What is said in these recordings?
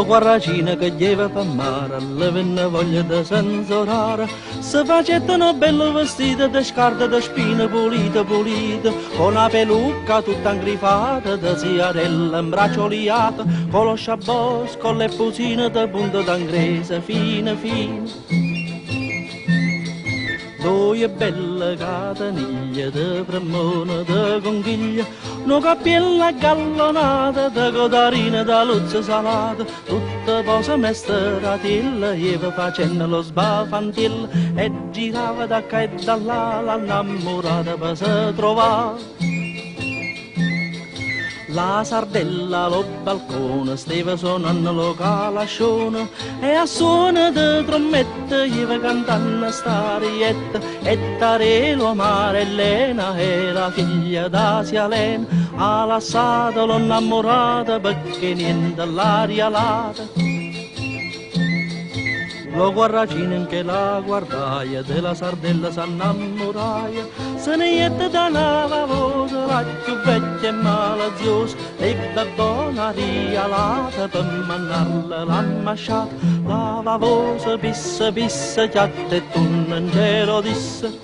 Lo guarracino che lleva per mare, le venne voglia di sensorare, se facettano bello vestito di scarpe di spine pulite, pulite, con la pelucca tutta ingrifata, di siarella imbraccioliata, con lo sciabos, con le pusine di punta d'angrese, fine, fine. Due belle cateniglie di premone, di conchiglia, una cappiella gallonata, di codarine da luzza salata, tutte cose mesteratille, ieva facendo lo sbafantillo, e girava da qua e da là, l'innamorata per se trovare. La sardella allo balcone stava suonando lo calascione e a suono di trommette iva cantando starietta e Tarelo Marellena e la figlia d'Asia Lena ha lasciato l'innamorata perché niente l'aria lata. Lo guarracino che la guardaia della sardella s'annamoraia, se ne jette da una voce la più vecchia e malaziosa, ebbe buona rialata per mannarla l'ammasciata, la vavosa pissa pissa chiatta e tu non ce lo disse.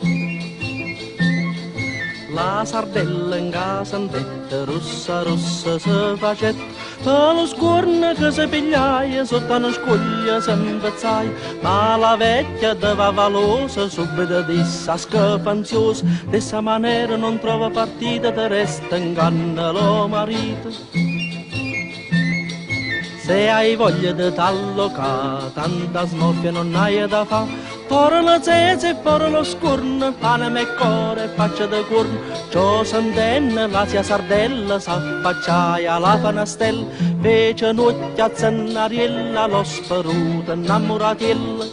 La sardella in casa andetta, rossa rossa se facetta, per lo scorno che si pigliaia, sotto una scoglia si impezzaia, ma la vecchia dava valosa, subito disse scapanziosa, dessa maniera non trova partita, te resta in canna lo marito. Se hai voglia di t'allocare, tanta smorfia non hai da fare, porre la zezza e porre lo scorno, anima e cuore, faccia di corno, ciò s'intenne, la sia sardella, s'affacciaia alla fanastella, fece notte a zennariella, lo sparuto innamoratiella.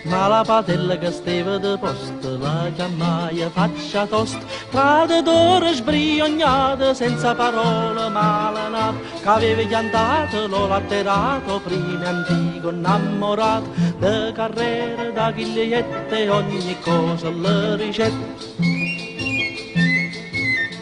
Ma la patella che stava di posto la chiamaia faccia tosta, traditore sbriognata, senza parole malanata, che aveva chiantato lo latterato, prima antico innamorato, de carriere, da chigliette, ogni cosa le ricette.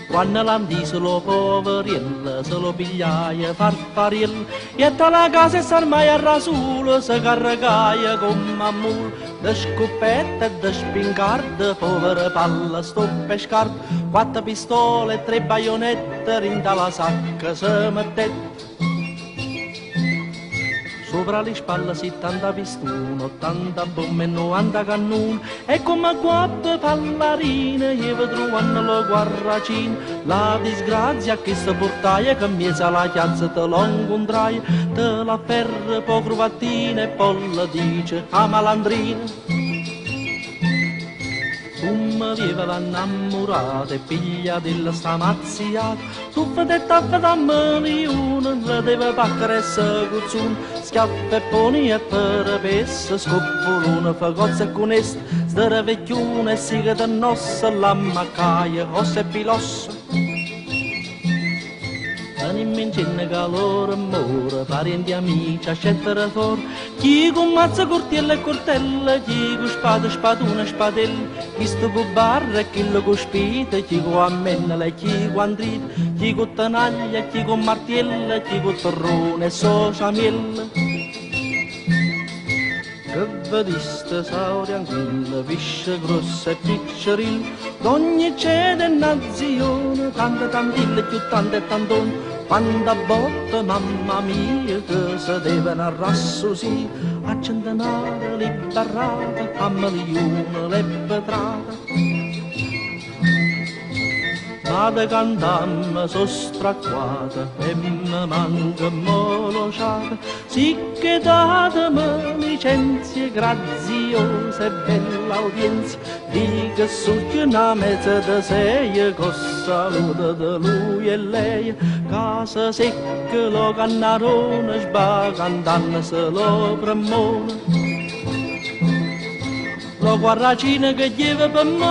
Quando l'andise lo poveriello, se lo pigliaia farfariello, e dalla casa e s'armaia a rasulo, se carregaia come mammul, de scoppette e de spingarde, povere palla, stoppe e scarpe, 4 pistole e 3 baionette, rinda la sacca se mettette. Sopra le spalle 70 pistoni, 80 bombe e 90 cannoni, e come guappe pallarine, io trovano lo guarracino, la disgrazia che si portaia, che miesa la chiazza te lo incontraia, te la ferra poco mattina e poi la dice a malandrina. Tu mi viva l'annamorata e piglia della stamazziata, tu fate tappa da milione, la deve paccare e se cuzzun, schiaffa e poni e per pessa, scoppolone, fagozza e cunesta, sdere vecchione e siga da nossa, la maccaia, ossa e pilossa. Anima in cenna calore e more, parenti e amici a scendere fuori, chi con mazza, cortiella e coltella, chi con spada, spaduna e spadella, chi sto con barra e chi lo con spita, chi con ammennala e chi con andrita, chi con tanaglia, chi con martiella, chi con torrone e sociamiella. Che vediste sauria anguilla, visce grossa e piccerilla, d'ogni cede e nazione, tante tantille, più tante e tantone, quando a botte, mamma mia, che si devono arrassosì, a centenare le barrate, a milione le vetrate. Ma de cantamma so stracquata e mi manca molosciata, sicché datemi licenzie graziose e bella udienza, di che succhia una mezza de sei, con saluto de lui e lei, casa secca lo cannarone, sbacandano se lo premone. Lo guarracino che lleva per me,